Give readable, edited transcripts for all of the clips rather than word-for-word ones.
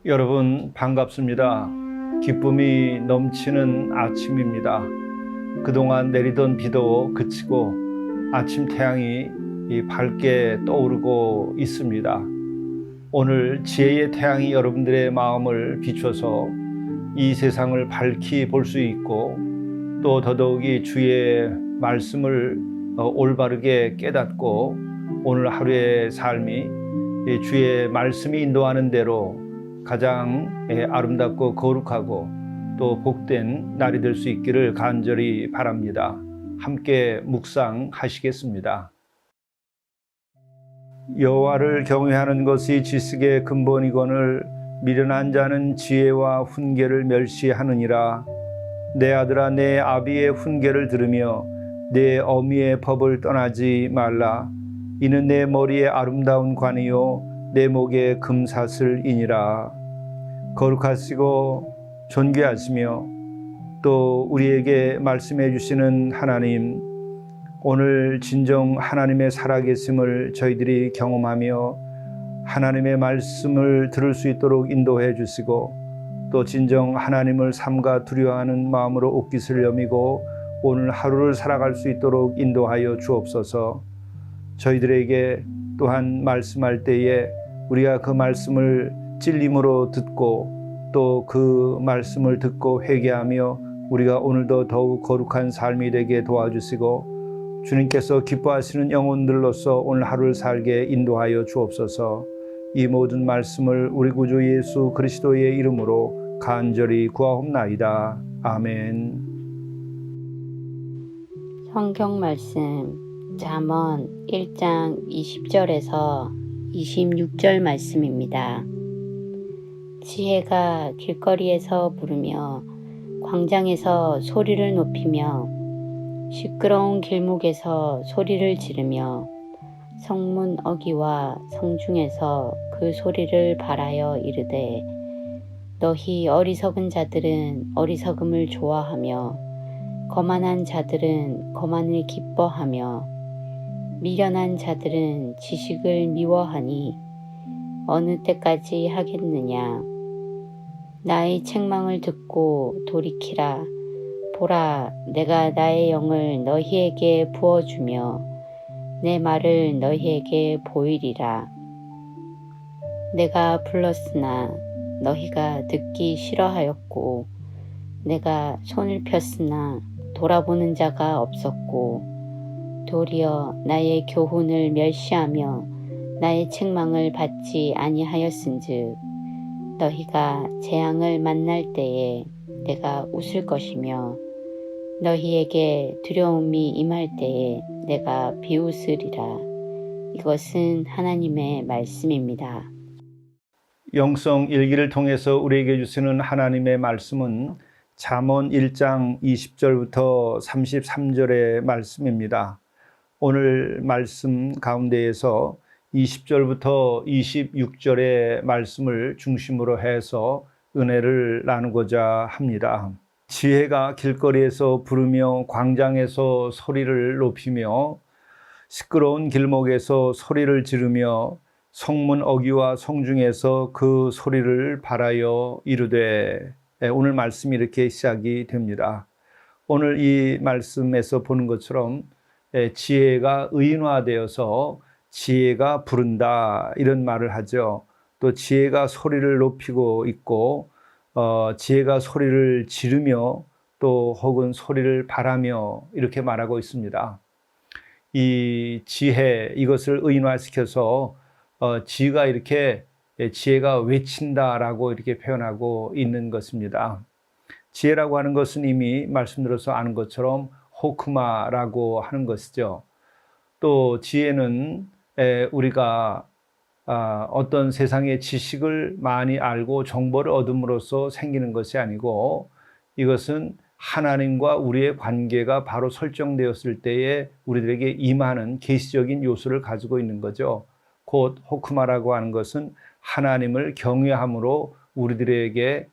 여러분 반갑습니다. 기쁨이 넘치는 아침입니다. 그동안 내리던 비도 그치고 아침 태양이 밝게 떠오르고 있습니다. 오늘 지혜의 태양이 여러분들의 마음을 비춰서 이 세상을 밝히 볼 수 있고 또 더더욱이 주의 말씀을 올바르게 깨닫고 오늘 하루의 삶이 주의 말씀이 인도하는 대로 가장 아름답고 거룩하고 또 복된 날이 될 수 있기를 간절히 바랍니다. 함께 묵상하시겠습니다. 여호와를 경외하는 것이 지식의 근본이거늘 미련한 자는 지혜와 훈계를 멸시하느니라. 내 아들아, 내 아비의 훈계를 들으며 내 어미의 법을 떠나지 말라. 이는 내 머리에 아름다운 관이요 내 목에 금사슬이니라. 거룩하시고 존귀하시며 또 우리에게 말씀해 주시는 하나님, 오늘 진정 하나님의 살아계심을 저희들이 경험하며 하나님의 말씀을 들을 수 있도록 인도해 주시고 또 진정 하나님을 삼가 두려워하는 마음으로 옷깃을 여미고 오늘 하루를 살아갈 수 있도록 인도하여 주옵소서. 저희들에게 또한 말씀할 때에 우리가 그 말씀을 찔림으로 듣고 또 그 말씀을 듣고 회개하며 우리가 오늘도 더욱 거룩한 삶이 되게 도와주시고 주님께서 기뻐하시는 영혼들로서 오늘 하루를 살게 인도하여 주옵소서. 이 모든 말씀을 우리 구주 예수 그리스도의 이름으로 간절히 구하옵나이다. 아멘. 성경 말씀 잠언 1장 20절에서 26절 말씀입니다. 지혜가 길거리에서 부르며 광장에서 소리를 높이며 시끄러운 길목에서 소리를 지르며 성문 어귀와 성중에서 그 소리를 발하여 이르되 너희 어리석은 자들은 어리석음을 좋아하며 거만한 자들은 거만을 기뻐하며 미련한 자들은 지식을 미워하니 어느 때까지 하겠느냐. 나의 책망을 듣고 돌이키라. 보라, 내가 나의 영을 너희에게 부어주며 내 말을 너희에게 보이리라. 내가 불렀으나 너희가 듣기 싫어하였고 내가 손을 폈으나 돌아보는 자가 없었고 도리어 나의 교훈을 멸시하며 나의 책망을 받지 아니하였은즉 너희가 재앙을 만날 때에 내가 웃을 것이며 너희에게 두려움이 임할 때에 내가 비웃으리라. 이것은 하나님의 말씀입니다. 영성 일기를 통해서 우리에게 주시는 하나님의 말씀은 잠언 1장 20절부터 33절의 말씀입니다. 오늘 말씀 가운데에서 20절부터 26절의 말씀을 중심으로 해서 은혜를 나누고자 합니다. 지혜가 길거리에서 부르며 광장에서 소리를 높이며 시끄러운 길목에서 소리를 지르며 성문 어귀와 성중에서 그 소리를 발하여 이르되, 오늘 말씀이 이렇게 시작이 됩니다. 오늘 이 말씀에서 보는 것처럼 지혜가 의인화되어서 지혜가 부른다 이런 말을 하죠. 또 지혜가 소리를 높이고 있고 지혜가 소리를 지르며 또 혹은 소리를 발하며 이렇게 말하고 있습니다. 이 지혜, 이것을 의인화시켜서 지혜가 이렇게 지혜가 외친다라고 이렇게 표현하고 있는 것입니다. 지혜라고 하는 것은 이미 말씀드려서 아는 것처럼 호크마라고 하는 것이죠. 또 지혜는 우리가 어떤 세상의 지식을 많이 알고 정보를 얻음으로써 생기는 것이 아니고 이것은 하나님과 우리의 관계가 바로 설정되었을 때에 우리들에게 임하는 계시적인 요소를 가지고 있는 거죠. 곧 호크마라고 하는 것은 하나님을 경외함으로 우리들에게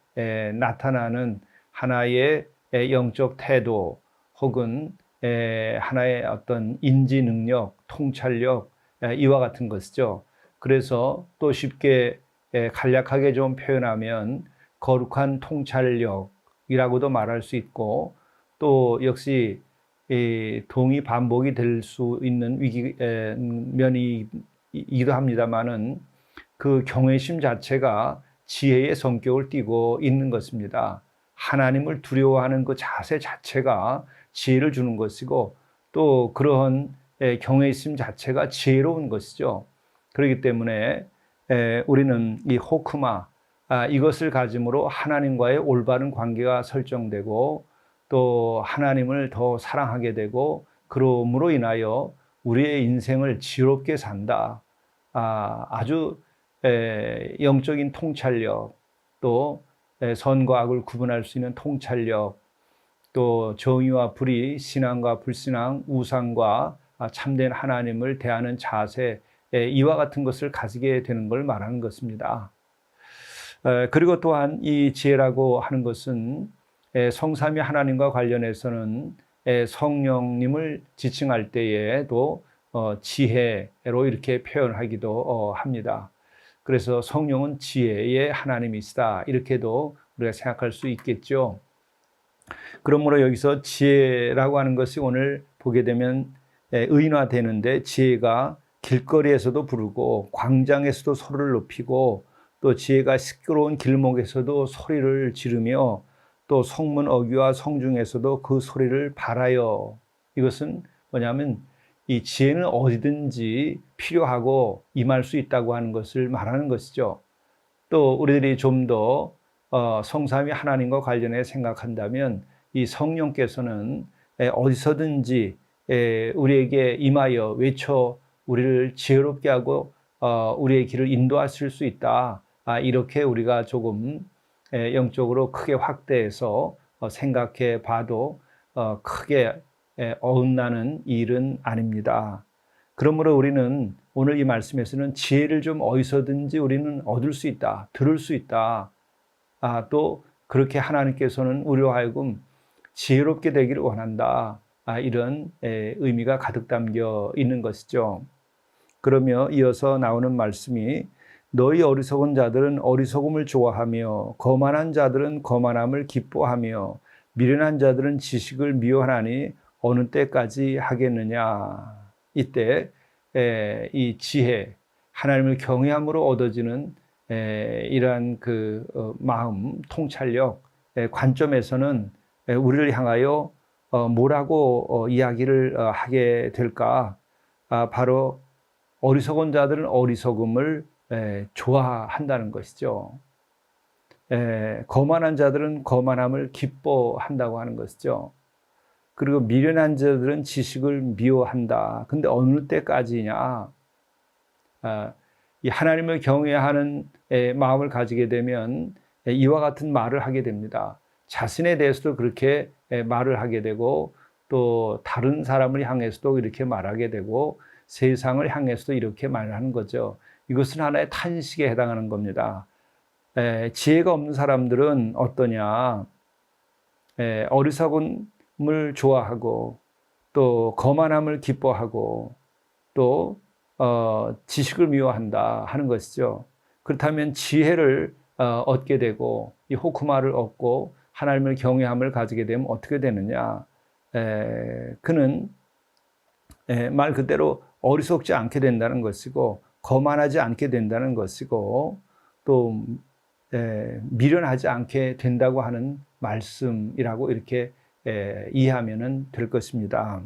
나타나는 하나의 영적 태도 혹은 하나의 어떤 인지 능력, 통찰력 이와 같은 것이죠. 그래서 또 쉽게 간략하게 좀 표현하면 거룩한 통찰력이라고도 말할 수 있고 또 역시 동의 반복이 될 수 있는 면이기도 합니다만은 그 경외심 자체가 지혜의 성격을 띠고 있는 것입니다. 하나님을 두려워하는 그 자세 자체가 지혜를 주는 것이고 또 그러한 경외심 자체가 지혜로운 것이죠. 그렇기 때문에 우리는 이 호크마 이것을 가짐으로 하나님과의 올바른 관계가 설정되고 또 하나님을 더 사랑하게 되고 그러므로 인하여 우리의 인생을 지혜롭게 산다. 아주 영적인 통찰력 또 선과 악을 구분할 수 있는 통찰력 또 정의와 불의, 신앙과 불신앙, 우상과 참된 하나님을 대하는 자세 이와 같은 것을 가지게 되는 걸 말하는 것입니다. 그리고 또한 이 지혜라고 하는 것은 성삼위 하나님과 관련해서는 성령님을 지칭할 때에도 지혜로 이렇게 표현하기도 합니다. 그래서 성령은 지혜의 하나님이시다 이렇게도 우리가 생각할 수 있겠죠. 그러므로 여기서 지혜라고 하는 것이 오늘 보게 되면 의인화되는데 지혜가 길거리에서도 부르고 광장에서도 소리를 높이고 또 지혜가 시끄러운 길목에서도 소리를 지르며 또 성문 어귀와 성중에서도 그 소리를 발하여 이것은 뭐냐면 이 지혜는 어디든지 필요하고 임할 수 있다고 하는 것을 말하는 것이죠. 또 우리들이 좀 더 성삼위 하나님과 관련해 생각한다면 이 성령께서는 어디서든지 우리에게 임하여 외쳐 우리를 지혜롭게 하고 우리의 길을 인도하실 수 있다. 이렇게 우리가 조금 영적으로 크게 확대해서 생각해 봐도 크게 어긋나는 일은 아닙니다. 그러므로 우리는 오늘 이 말씀에서는 지혜를 좀 어디서든지 우리는 얻을 수 있다, 들을 수 있다. 또 그렇게 하나님께서는 우리로 하여금 지혜롭게 되기를 원한다. 이런 의미가 가득 담겨 있는 것이죠. 그러며 이어서 나오는 말씀이 너희 어리석은 자들은 어리석음을 좋아하며 거만한 자들은 거만함을 기뻐하며 미련한 자들은 지식을 미워하나니 어느 때까지 하겠느냐. 이때 이 지혜, 하나님을 경외함으로 얻어지는 이러한 그 마음, 통찰력, 관점에서는 우리를 향하여 뭐라고 이야기를 하게 될까? 바로 어리석은 자들은 어리석음을 좋아한다는 것이죠. 거만한 자들은 거만함을 기뻐한다고 하는 것이죠. 그리고 미련한 자들은 지식을 미워한다. 근데 어느 때까지냐? 이 하나님을 경외하는 마음을 가지게 되면 이와 같은 말을 하게 됩니다. 자신에 대해서도 그렇게 말을 하게 되고 또 다른 사람을 향해서도 이렇게 말하게 되고 세상을 향해서도 이렇게 말하는 거죠. 이것은 하나의 탄식에 해당하는 겁니다. 지혜가 없는 사람들은 어떠냐? 어리석음을 좋아하고 또 거만함을 기뻐하고 또 지식을 미워한다 하는 것이죠. 그렇다면 지혜를 얻게 되고 이 호크마를 얻고 하나님을 경외함을 가지게 되면 어떻게 되느냐? 그는 말 그대로 어리석지 않게 된다는 것이고 거만하지 않게 된다는 것이고 또 미련하지 않게 된다고 하는 말씀이라고 이렇게 이해하면 될 것입니다.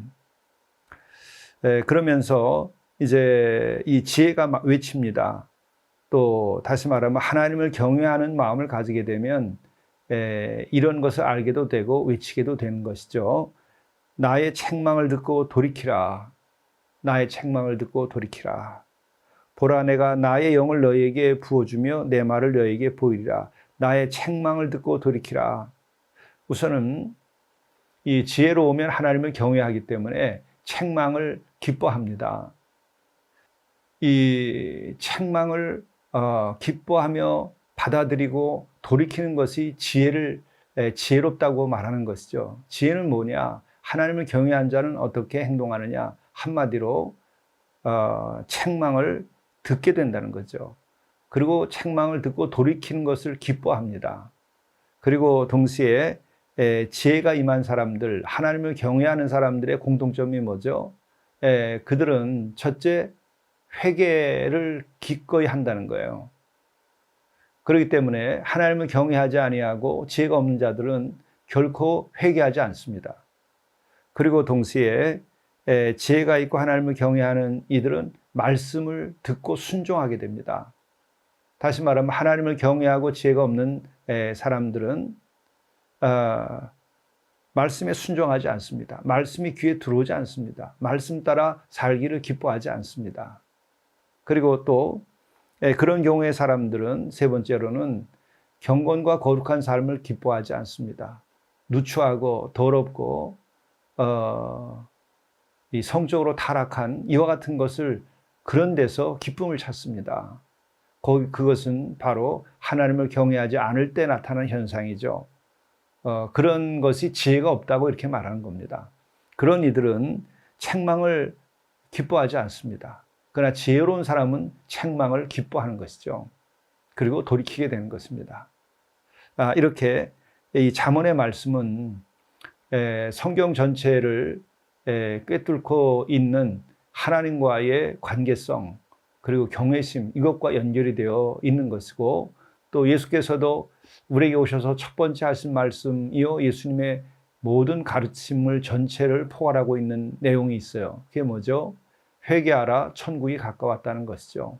그러면서 이제 이 지혜가 외칩니다. 또 다시 말하면 하나님을 경외하는 마음을 가지게 되면 이런 것을 알게도 되고 외치게도 되는 것이죠. 나의 책망을 듣고 돌이키라. 나의 책망을 듣고 돌이키라. 보라, 내가 나의 영을 너에게 부어주며 내 말을 너에게 보이리라. 나의 책망을 듣고 돌이키라. 우선은 이 지혜로우면 하나님을 경외하기 때문에 책망을 기뻐합니다. 이 책망을 기뻐하며 받아들이고 돌이키는 것이 지혜롭다고 말하는 것이죠. 지혜는 뭐냐? 하나님을 경외한 자는 어떻게 행동하느냐? 한마디로 책망을 듣게 된다는 거죠. 그리고 책망을 듣고 돌이키는 것을 기뻐합니다. 그리고 동시에 지혜가 임한 사람들, 하나님을 경외하는 사람들의 공통점이 뭐죠? 그들은 첫째, 회개를 기꺼이 한다는 거예요. 그렇기 때문에 하나님을 경외하지 아니하고 지혜가 없는 자들은 결코 회개하지 않습니다. 그리고 동시에 지혜가 있고 하나님을 경외하는 이들은 말씀을 듣고 순종하게 됩니다. 다시 말하면 하나님을 경외하고 지혜가 없는 사람들은 말씀에 순종하지 않습니다. 말씀이 귀에 들어오지 않습니다. 말씀 따라 살기를 기뻐하지 않습니다. 그리고 또 그런 경우의 사람들은 세 번째로는 경건과 거룩한 삶을 기뻐하지 않습니다. 누추하고 더럽고 이 성적으로 타락한 이와 같은 것을 그런 데서 기쁨을 찾습니다. 그것은 바로 하나님을 경외하지 않을 때 나타나는 현상이죠. 그런 것이 지혜가 없다고 이렇게 말하는 겁니다. 그런 이들은 책망을 기뻐하지 않습니다. 그러나 지혜로운 사람은 책망을 기뻐하는 것이죠. 그리고 돌이키게 되는 것입니다. 이렇게 이 잠언의 말씀은 성경 전체를 꿰뚫고 있는 하나님과의 관계성, 그리고 경외심, 이것과 연결이 되어 있는 것이고, 또 예수께서도 우리에게 오셔서 첫 번째 하신 말씀이요, 예수님의 모든 가르침을 전체를 포괄하고 있는 내용이 있어요. 그게 뭐죠? 회개하라, 천국이 가까웠다는 것이죠.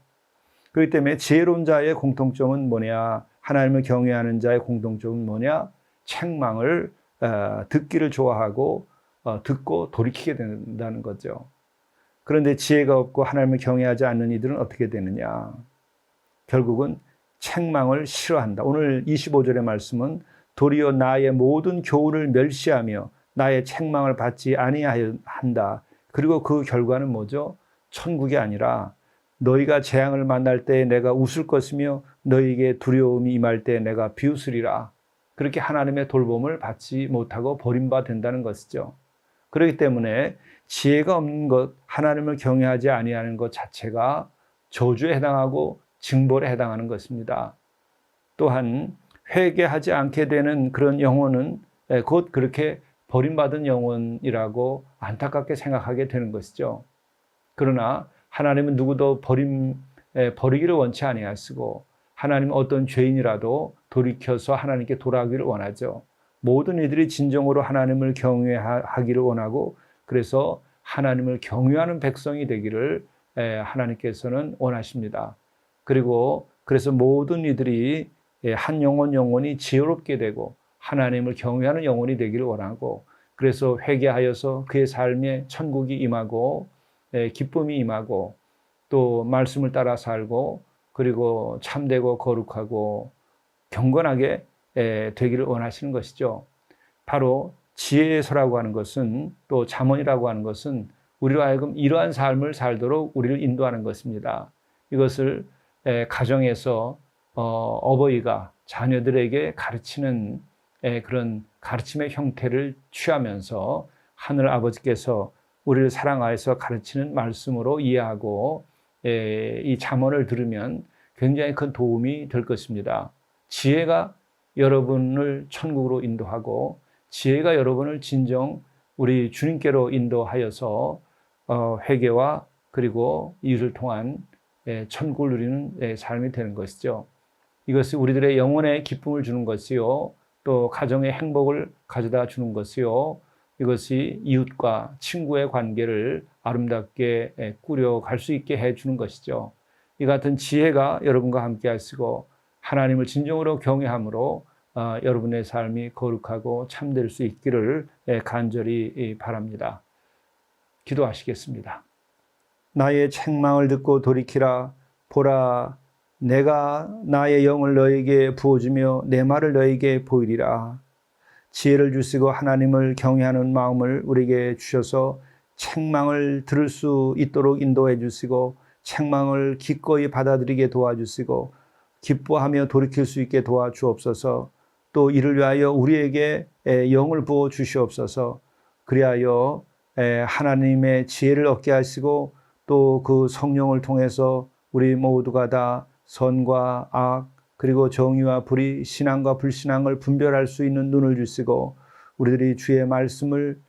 그렇기 때문에 지혜로운 자의 공통점은 뭐냐? 하나님을 경외하는 자의 공통점은 뭐냐? 책망을 듣기를 좋아하고 듣고 돌이키게 된다는 거죠. 그런데 지혜가 없고 하나님을 경외하지 않는 이들은 어떻게 되느냐? 결국은 책망을 싫어한다. 오늘 25절의 말씀은 도리어 나의 모든 교훈을 멸시하며 나의 책망을 받지 아니한다. 그리고 그 결과는 뭐죠? 천국이 아니라 너희가 재앙을 만날 때 내가 웃을 것이며 너희에게 두려움이 임할 때 내가 비웃으리라. 그렇게 하나님의 돌봄을 받지 못하고 버림받는다는 것이죠. 그렇기 때문에 지혜가 없는 것, 하나님을 경외하지 아니하는 것 자체가 저주에 해당하고 징벌에 해당하는 것입니다. 또한 회개하지 않게 되는 그런 영혼은 곧 그렇게 버림받은 영혼이라고 안타깝게 생각하게 되는 것이죠. 그러나 하나님은 누구도 버리기를 원치 아니하시고 하나님은 어떤 죄인이라도 돌이켜서 하나님께 돌아가기를 원하죠. 모든 이들이 진정으로 하나님을 경외하기를 원하고 그래서 하나님을 경외하는 백성이 되기를 하나님께서는 원하십니다. 그리고 그래서 모든 이들이 한 영혼이 지혜롭게 되고 하나님을 경외하는 영혼이 되기를 원하고 그래서 회개하여서 그의 삶에 천국이 임하고 기쁨이 임하고 또 말씀을 따라 살고 그리고 참되고 거룩하고 경건하게 되기를 원하시는 것이죠. 바로 지혜서라고 하는 것은 또 잠언이라고 하는 것은 우리로 하여금 이러한 삶을 살도록 우리를 인도하는 것입니다. 이것을 가정에서 어버이가 자녀들에게 가르치는 그런 가르침의 형태를 취하면서 하늘 아버지께서 우리를 사랑하여서 가르치는 말씀으로 이해하고 이 잠언을 들으면 굉장히 큰 도움이 될 것입니다. 지혜가 여러분을 천국으로 인도하고 지혜가 여러분을 진정 우리 주님께로 인도하여서 회개와 그리고 이를 통한 천국을 누리는 삶이 되는 것이죠. 이것이 우리들의 영혼에 기쁨을 주는 것이요. 또 가정의 행복을 가져다 주는 것이요. 이것이 이웃과 친구의 관계를 아름답게 꾸려갈 수 있게 해주는 것이죠. 이 같은 지혜가 여러분과 함께 하시고 하나님을 진정으로 경외함으로 여러분의 삶이 거룩하고 참될 수 있기를 간절히 바랍니다. 기도하시겠습니다. 나의 책망을 듣고 돌이키라. 보라, 내가 나의 영을 너에게 부어주며 내 말을 너에게 보이리라. 지혜를 주시고 하나님을 경외하는 마음을 우리에게 주셔서 책망을 들을 수 있도록 인도해 주시고 책망을 기꺼이 받아들이게 도와주시고 기뻐하며 돌이킬 수 있게 도와주옵소서. 또 이를 위하여 우리에게 영을 부어 주시옵소서. 그리하여 하나님의 지혜를 얻게 하시고 또 그 성령을 통해서 우리 모두가 다 선과 악 그리고 정의와 불의, 신앙과 불신앙을 분별할 수 있는 눈을 주시고 우리들이 주의 말씀을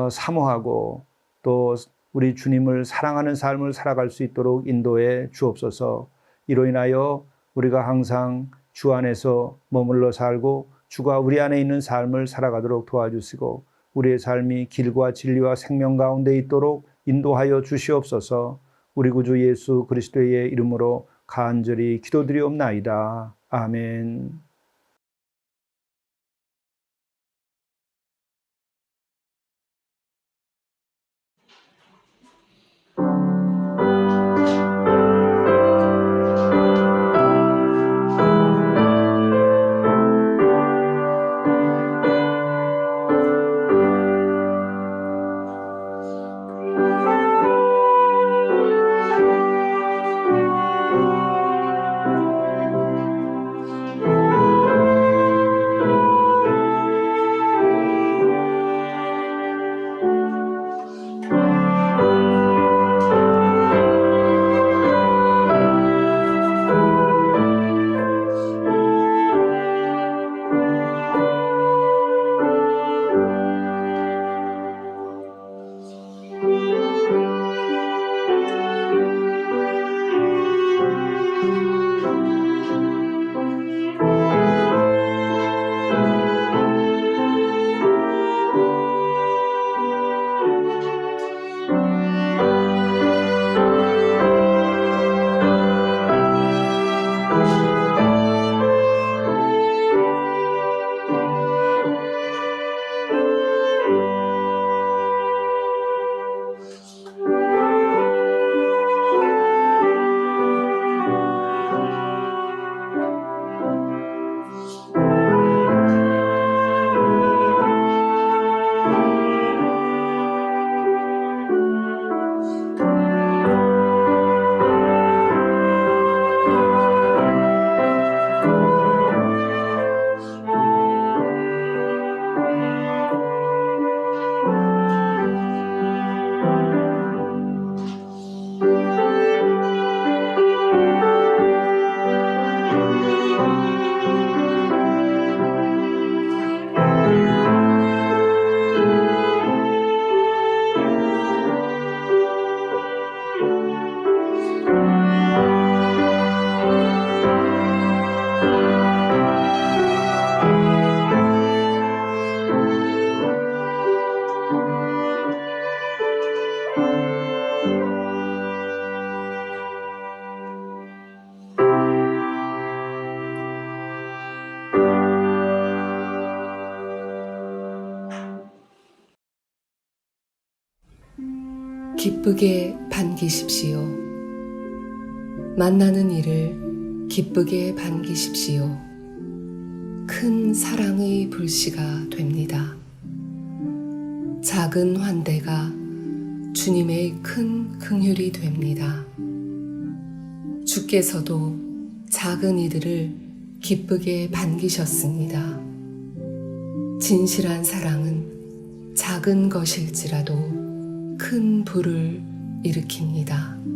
사모하고 또 우리 주님을 사랑하는 삶을 살아갈 수 있도록 인도해 주옵소서. 이로 인하여 우리가 항상 주 안에서 머물러 살고 주가 우리 안에 있는 삶을 살아가도록 도와주시고 우리의 삶이 길과 진리와 생명 가운데 있도록 인도하여 주시옵소서. 우리 구주 예수 그리스도의 이름으로 간절히 기도드리옵나이다. 아멘. 기쁘게 반기십시오. 만나는 이를 기쁘게 반기십시오. 큰 사랑의 불씨가 됩니다. 작은 환대가 주님의 큰 긍휼이 됩니다. 주께서도 작은 이들을 기쁘게 반기셨습니다. 진실한 사랑은 작은 것일지라도 큰 불을 일으킵니다.